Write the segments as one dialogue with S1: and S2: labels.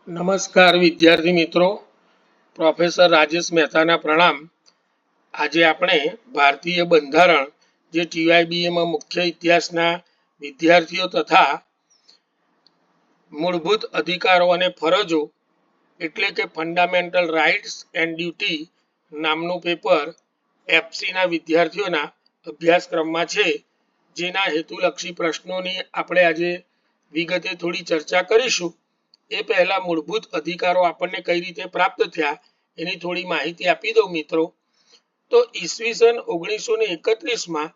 S1: નમસ્કાર વિદ્યાર્થી મિત્રો, પ્રોફેસર રાજેશ મહેતાના પ્રણામ. આજે આપણે ભારતીય બંધારણ જે TYBAમાં મુખ્ય ઇતિહાસના વિદ્યાર્થીઓ તથા મૂળભૂત અધિકારો અને ફરજો એટલે કે ફંડામેન્ટલ રાઇટ્સ એન્ડ ડ્યુટી નામનું પેપર એફસીના વિદ્યાર્થીઓના અભ્યાસક્રમમાં છે, જેના હેતુલક્ષી પ્રશ્નોની આપણે આજે વિગતે થોડી ચર્ચા કરીશું. એ પહેલા મૂળભૂત અધિકારો આપણને કઈ રીતે પ્રાપ્ત થયા એની થોડી માહિતી આપી દઉં મિત્રો. તો ઈસવીસન 1931માં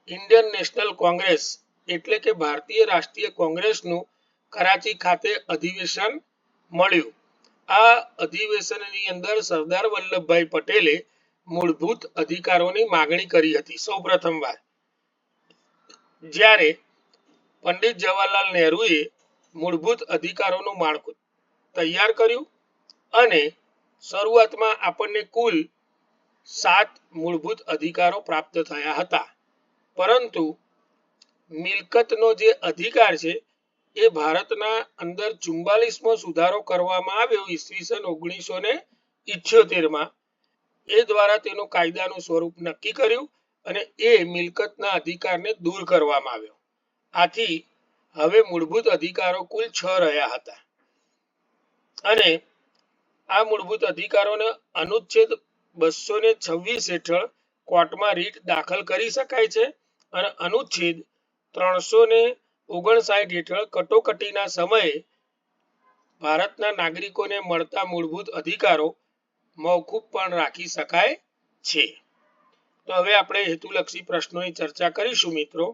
S1: ઇન્ડિયન નેશનલ કોંગ્રેસ એટલે કે ભારતીય રાષ્ટ્રીય કોંગ્રેસનું કરાચી ખાતે અધિવેશન મળ્યું. આ અધિવેશનની અંદર સરદાર વલ્લભભાઈ પટેલે મૂળભૂત અધિકારોની માગણી કરી હતી સૌ પ્રથમવાર, જ્યારે પંડિત જવાહરલાલ નહેરુએ મૂળભૂત અધિકારોનું માળખું તૈયાર કર્યું અને શરૂઆતમાં આપણને કુલ 7 મૂળભૂત અધિકારો પ્રાપ્ત થયા હતા. પરંતુ મિલકતનો જે અધિકાર છે એ ભારતના અંદર 44મો સુધારો કરવામાં આવ્યો ઈસવીસન 1978માં. એ દ્વારા તેનું કાયદાનું સ્વરૂપ નક્કી કર્યું અને એ મિલકતના અધિકારને દૂર કરવામાં આવ્યો. આથી હવે મૂળભૂત અધિકારો કુલ 6 રહ્યા હતા અને આ મૂળભૂત અધિકારોને અનુચ્છેદ 226 હેઠળ કોર્ટમાં રીટ દાખલ કરી શકાય છે અને અનુચ્છેદ 359 હેઠળ કટોકટીના સમયે ભારતના નાગરિકોને મળતા મૂળભૂત અધિકારો મોકૂફ પણ રાખી શકાય છે. તો હવે આપણે હેતુલક્ષી પ્રશ્નોની ચર્ચા કરીશું મિત્રો.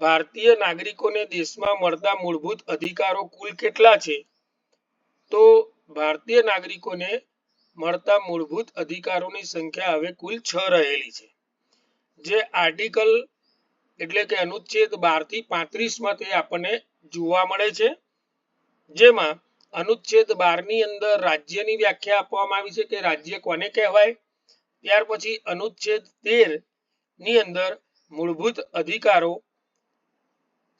S1: ભારતીય નાગરિકોને દેશમાં મળતા મૂળભૂત અધિકારો કુલ કેટલા છે? તો ભારતીય નાગરિકોને મળતા મૂળભૂત અધિકારોની સંખ્યા હવે કુલ 6 રહેલી છે, જે આર્ટિકલ એટલે કે અનુચ્છેદ 12 થી 35માં તે આપણને જોવા મળે છે. જેમાં અનુચ્છેદ 12 ની અંદર રાજ્યની વ્યાખ્યા આપવામાં આવી છે કે રાજ્ય કોને કહેવાય. ત્યાર પછી અનુચ્છેદ 13 ની અંદર મૂળભૂત અધિકારો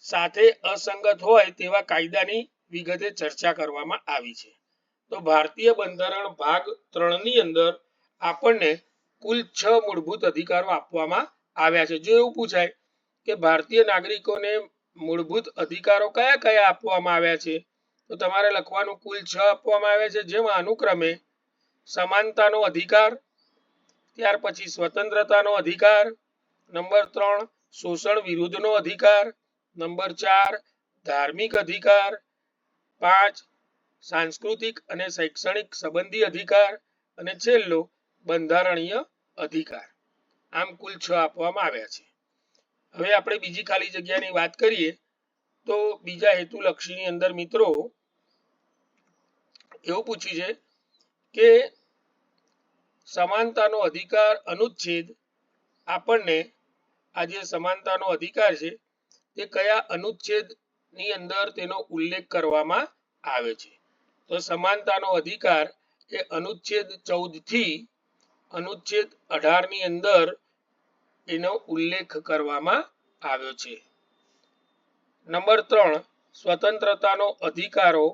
S1: સાથે અસંગત હોય તેવા કાયદાની વિગતે ચર્ચા કરવામાં આવી છે. તો ભારતીય બંધારણ ભાગ 3 ની અંદર આપણને કુલ 6 મૂળભૂત અધિકારો આપવામાં આવ્યા છે. જો એવું પૂછાય કે ભારતીય નાગરિકોને મૂળભૂત અધિકારો કયા કયા આપવામાં આવ્યા છે, તો તમારે લખવાનું કુલ 6 આપવામાં આવ્યા છે, જેમાં અનુક્રમે સમાનતાનો અધિકાર, ત્યાર પછી સ્વતંત્રતાનો અધિકાર, નંબર 3 શોષણ વિરુદ્ધનો અધિકાર, નંબર 4 ધાર્મિક અધિકાર, 5 સાંસ્કૃતિક અને શૈક્ષણિક સંબંધી અધિકાર અને છેલ્લો બંધારણીય અધિકાર. આમ કુલ 6 આપવામાં આવ્યા છે. હવે આપણે બીજી ખાલી જગ્યાની વાત કરીએ તો બીજા હેતુલક્ષીની અંદર મિત્રો એવું પૂછ્યું છે કે સમાનતાનો અધિકાર અનુચ્છેદ આપણને આ જે સમાનતાનો અધિકાર છે તે કયા અનુચ્છેદની અંદર તેનો ઉલ્લેખ કરવામાં આવે છે? તો સમાનતાનો અધિકાર એ અનુચ્છેદ 14 થી અનુચ્છેદ 18 ની અંદર એનો ઉલ્લેખ કરવામાં આવ્યો છે. નંબર 3 સ્વતંત્રતાનો અધિકારો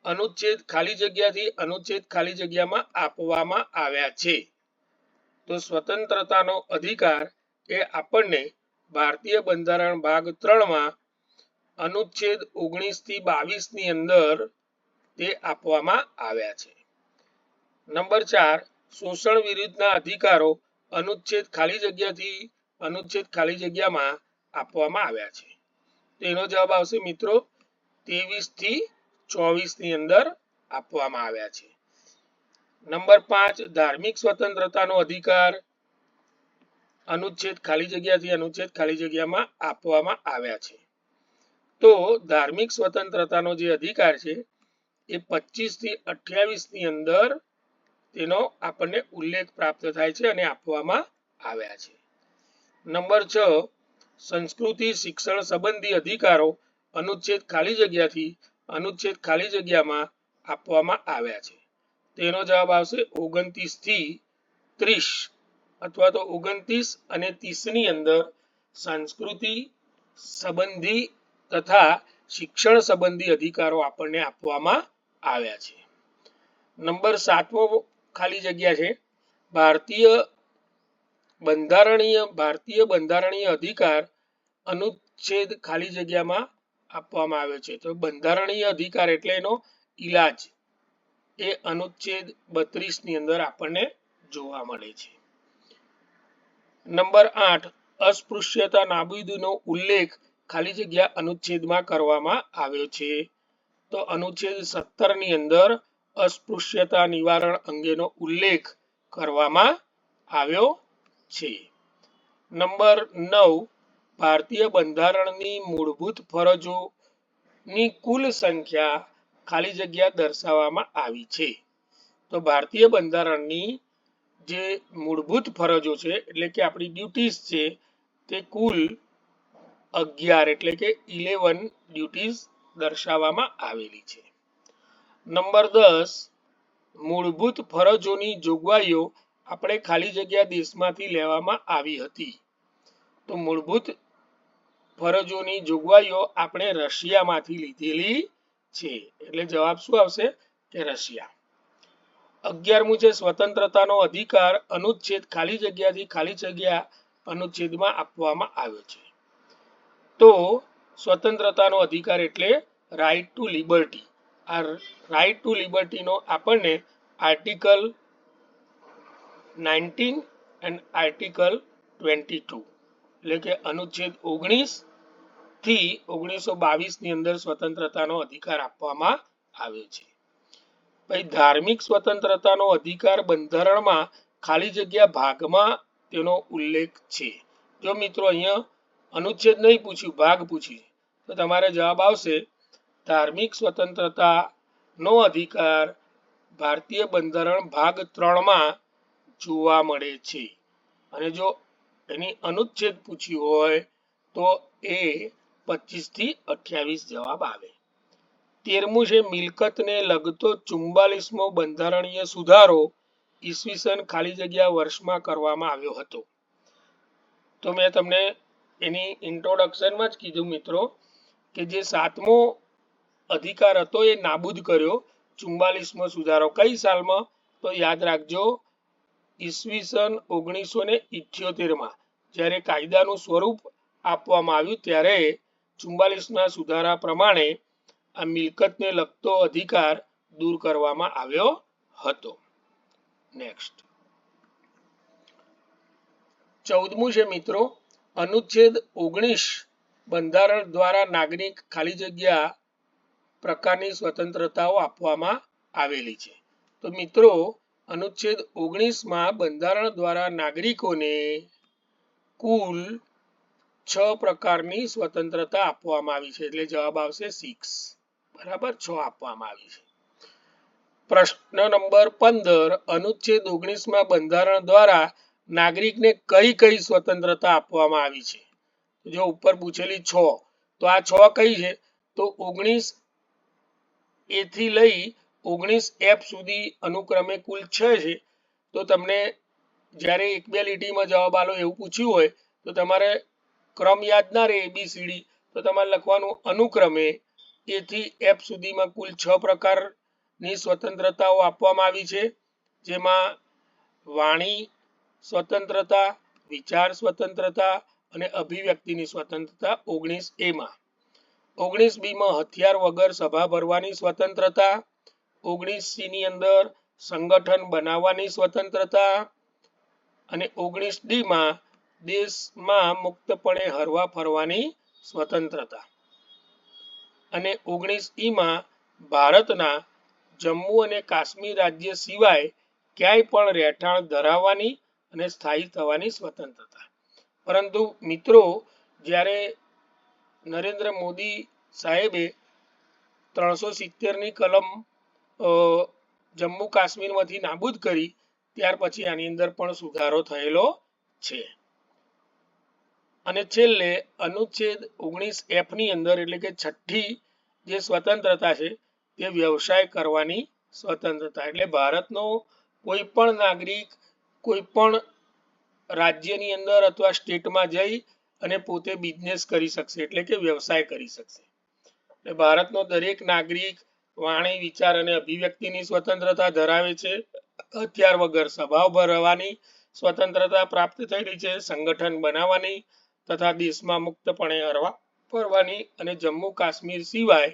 S1: અનુચ્છેદ ખાલી જગ્યાથી અનુચ્છેદ ખાલી જગ્યામાં આપવામાં આવ્યા છે. તો સ્વતંત્રતાનો અધિકાર એ આપણને ભારતીય બંધારણ ભાગ 3માં અનુચ્છેદ 19 થી 22 ની અંદર તે આપવામાં આવ્યા છે. નંબર 4 શોષણ વિરુદ્ધના અધિકારો અનુચ્છેદ ખાલી જગ્યાથી અનુચ્છેદ ખાલી જગ્યામાં આપવામાં આવ્યા છે. તેનો જવાબ આવશે મિત્રો 23 થી 24 ની અંદર આપવામાં આવ્યા છે. નંબર 5 ધાર્મિક સ્વતંત્રતાનો અધિકાર અનુચ્છેદ ખાલી જગ્યાથી અનુચ્છેદ ખાલી જગ્યામાં આપવામાં આવ્યા છે. તો ધાર્મિક સ્વતંત્રતાનો જે અધિકાર છે એ 25 થી 28 ની અંદર તેનો આપણને ઉલ્લેખ પ્રાપ્ત થાય છે અને આપવામાં આવ્યા છે. નંબર 6 સંસ્કૃતિ શિક્ષણ સંબંધી અધિકારો અનુચ્છેદ ખાલી જગ્યાથી અનુચ્છેદ ખાલી જગ્યામાં આપવામાં આવ્યા છે. તેનો જવાબ આવશે 29 થી 30 અથવા તો 29 અને 30 ની અંદર સંસ્કૃતિ સંબંધી તથા શિક્ષણ સંબંધી અધિકારો આપણને આપવામાં આવ્યા છે. નંબર 7મો ખાલી જગ્યા છે ભારતીય બંધારણીય અધિકાર અનુચ્છેદ ખાલી જગ્યામાં આપવામાં આવ્યો છે. તો બંધારણીય અધિકાર એટલે એનો ઇલાજ એ અનુચ્છેદ 32 ની અંદર આપણને જોવા મળે છે. નંબર 8 અસ્પૃશ્યતા નાબૂદીનો ઉલ્લેખ ખાલી જગ્યા અનુચ્છેદમાં કરવામાં આવ્યો છે. તો અનુચ્છેદ 17 ની અંદર અસ્પૃશ્યતા નિવારણ અંગેનો ઉલ્લેખ કરવામાં આવ્યો છે. નંબર 9 ભારતીય બંધારણની મૂળભૂત ફરજોની કુલ સંખ્યા ખાલી જગ્યા દર્શાવવામાં આવી છે. તો ભારતીય બંધારણની જે મૂળભૂત ફરજો છે એટલે કે આપણી ડ્યુટીઝ છે તે કુલ 11 એટલે કે 11 ડ્યુટીઝ દર્શાવવામાં આવેલી છે. નંબર 10 મૂળભૂત ફરજોની જોગવાઈઓ આપણે ખાલી જગ્યા દેશમાંથી લેવામાં આવી હતી. તો મૂળભૂત ફરજોની જોગવાઈઓ આપણે રશિયામાંથી લીધેલી છે એટલે જવાબ શું આવશે કે રશિયા. 11મું છે સ્વતંત્રતાનો અધિકાર અનુચ્છેદ ખાલી જગ્યાથી ખાલી જગ્યા અનુચ્છેદમાં આપવામાં આવ્યો છે. તો સ્વતંત્રતાનો અધિકાર એટલે રાઇટ ટુ લિબર્ટી. આ રાઇટ ટુ લિબર્ટીનો આપણને આર્ટિકલ 19 એન્ડ આર્ટિકલ 22 એટલે કે અનુચ્છેદ 19 થી 1922 ની અંદર સ્વતંત્રતાનો અધિકાર આપવામાં આવ્યો છે. ભાઈ ધાર્મિક સ્વતંત્રતાનો અધિકાર બંધારણમાં ખાલી જગ્યા ભાગમાં તેનો ઉલ્લેખ છે. જો મિત્રો અહીંયા અનુચ્છેદ નહીં પૂછ્યું ભાગ પૂછ્યું તો તમારે જવાબ આવશે ધાર્મિક સ્વતંત્રતાનો અધિકાર ભારતીય બંધારણ ભાગ 3માં જોવા મળે છે. અને જો એની અનુચ્છેદ પૂછ્યું હોય તો એ 25 થી 28 જવાબ આવે. 13મું છે મિલકતને લગતો 44મો બંધારણીય સુધારો ઈસવીસન ખાલી જગ્યા વર્ષમાં કરવામાં આવ્યો હતો. તો મેં તમને એની ઇન્ટ્રોડક્શનમાં જ કીધું મિત્રો કે જે 7મો અધિકાર હતો એ નાબૂદ કર્યો. 44મો સુધારો કઈ સાલમાં તો યાદ રાખજો ઈસવીસન 1978માં જ્યારે કાયદાનું સ્વરૂપ આપવામાં આવ્યું ત્યારે 44ના સુધારા પ્રમાણે આ મિલકતને લગતો અધિકાર દૂર કરવામાં આવ્યો હતો. નેક્સ્ટ 14મું છે મિત્રો અનુચ્છેદ 19 બંધારણ દ્વારા નાગરિક ખાલી જગ્યા પ્રકારની સ્વતંત્રતાઓ આપવામાં આવેલી છે. તો મિત્રો અનુચ્છેદ 19માં બંધારણ દ્વારા નાગરિકોને કુલ 6 પ્રકારની સ્વતંત્રતા આપવામાં આવી છે એટલે જવાબ આવશે 6 બરાબર 6 આપવામાં આવી છે. પ્રશ્ન નંબર 15 અનુચ્છેદ 19માં બંધારણ દ્વારા નાગરિકને કઈ કઈ સ્વતંત્રતા આપવામાં આવી છે. જો ઉપર પૂછેલી 6 તો આ 6 કઈ છે તો 19 એ થી લઈ 19 એફ સુધી અનુક્રમે કુલ 6 છે. તો તમને જ્યારે એક બે લીટીમાં જવાબ આલો એવું પૂછ્યું હોય તો તમારે ક્રમ યાદ ના રહે એબીસીડી તો તમારે લખવાનું અનુક્રમે એ થી એફ સુધીમાં કુલ 6 પ્રકારની સ્વતંત્રતાઓ આપવામાં આવી છે. જેમાં વાણી સ્વતંત્રતા, વિચાર સ્વતંત્રતા અને અભિવ્યક્તિની સ્વતંત્રતા 19A માં. 19B માં હથિયાર વગર સભા ભરવાની સ્વતંત્રતા. 19C ની અંદર સંગઠન બનાવવાની સ્વતંત્રતા અને 19D માં દેશમાં મુક્તપણે હરવા ફરવાની સ્વતંત્રતા અને 19E માં ભારતના જમ્મુ અને કાશ્મીર રાજ્ય સિવાય ક્યાંય પણ રહેઠાણ ધરાવવાની અને સ્થાયી થવાની સ્વતંત્રતા. પરંતુ મિત્રો જ્યારે નરેન્દ્ર મોદી સાહેબે 370ની કલમ જમ્મુ કાશ્મીરમાંથી નાબૂદ કરી ત્યાર પછી આની અંદર પણ સુધારો થયેલો છે. અને છેલ્લે અનુચ્છેદ 19F ની અંદર એટલે કે છઠ્ઠી જે સ્વતંત્રતા છે તે વ્યવસાય કરવાની સ્વતંત્રતા. એટલે ભારતનો કોઈ પણ નાગરિક કોઈ પણ રાજ્યની અંદર અથવા સ્ટેટમાં જઈ અને પોતે બિઝનેસ કરી શકશે એટલે કે વ્યવસાય કરી શકશે. ભારતનો દરેક નાગરિક વાણી, વિચાર અને અભિવ્યક્તિની સ્વતંત્રતા ધરાવે છે. હથિયાર વગર સભાઓ ભરવાની સ્વતંત્રતા પ્રાપ્ત થયેલી છે. સંગઠન બનાવવાની તથા દેશમાં મુક્તપણે હરવા ફરવાની અને જમ્મુ કાશ્મીર સિવાય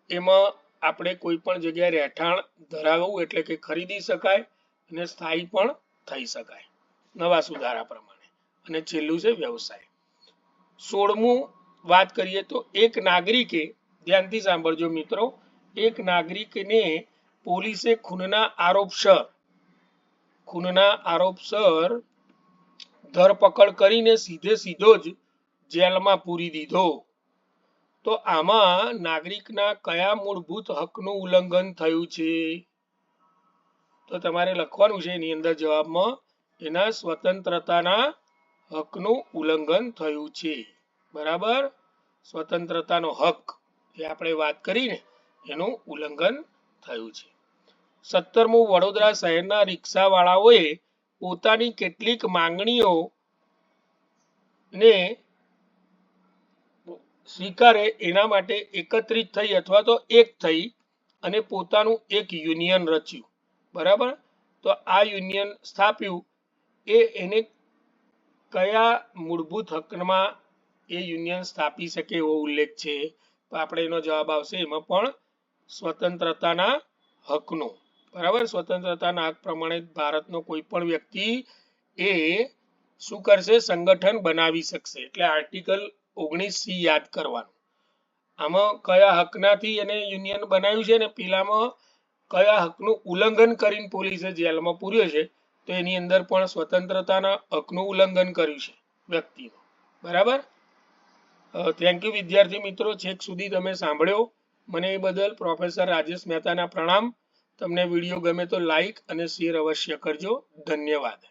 S1: એમાં આપણે કોઈ પણ જગ્યાએ રહેઠાણ ધરાવવું એટલે કે ખરીદી શકાય અને સ્થાયી પણ થઈ શકાય નવા સુધારા પ્રમાણે. અને છેલ્લું છે વ્યવસાય. 16મું વાત કરીએ તો એક નાગરિકે, ધ્યાનથી સાંભળજો મિત્રો, એક નાગરિકને પોલીસે ખૂનના આરોપસર ધરપકડ કરીને સીધો જ જેલમાં પૂરી દીધો. તો આમાં નાગરિકના કયા મૂળભૂત હકનું ઉલ્લંઘન થયું છે? તો તમારે લખવાનું છે એની અંદર જવાબમાં એના સ્વતંત્રતાના હકનું ઉલ્લંઘન થયું છે. બરાબર, સ્વતંત્રતાનો હક એ આપણે વાત કરીને એનું ઉલ્લંઘન થયું છે. 17મું વડોદરા શહેરના રિક્ષાવાળાઓએ પોતાની કેટલીક માંગણીઓ ને સ્વીકારે એના માટે એકત્રિત થઈ અથવા તો એક થઈ અને પોતાનું એક યુનિયન રચ્યું. બરાબર, તો આ યુનિયન સ્થાપ્યું એને કયા મૂળભૂત હકમાં એ યુનિયન સ્થાપી શકે એવો ઉલ્લેખ છે? તો આપણે એનો જવાબ આવશે એમાં પણ સ્વતંત્રતાના હકનો. બરાબર, સ્વતંત્રતાના હક પ્રમાણે ભારતનો કોઈ પણ વ્યક્તિ એ શું કરશે? સંગઠન બનાવી શકશે. એટલે આર્ટિકલ 19C યાદ કરવાનું. આમાં કયા હકનાથી એને યુનિયન બનાવ્યું છે ને પેલામાં કયા હકનું ઉલ્લંઘન કરીને પોલીસે જેલમાં પૂર્યો છે, તો એની અંદર પણ સ્વતંત્રતાના હકનું ઉલ્લંઘન કર્યું છે વ્યક્તિનું. બરાબર, થેન્ક યુ વિદ્યાર્થી મિત્રો, છેક સુધી તમે સાંભળ્યો. મને એ બદલ પ્રોફેસર રાજેશ મહેતાના પ્રણામ. તમને વિડીયો ગમે તો લાઈક અને શેર અવશ્ય કરજો. ધન્યવાદ.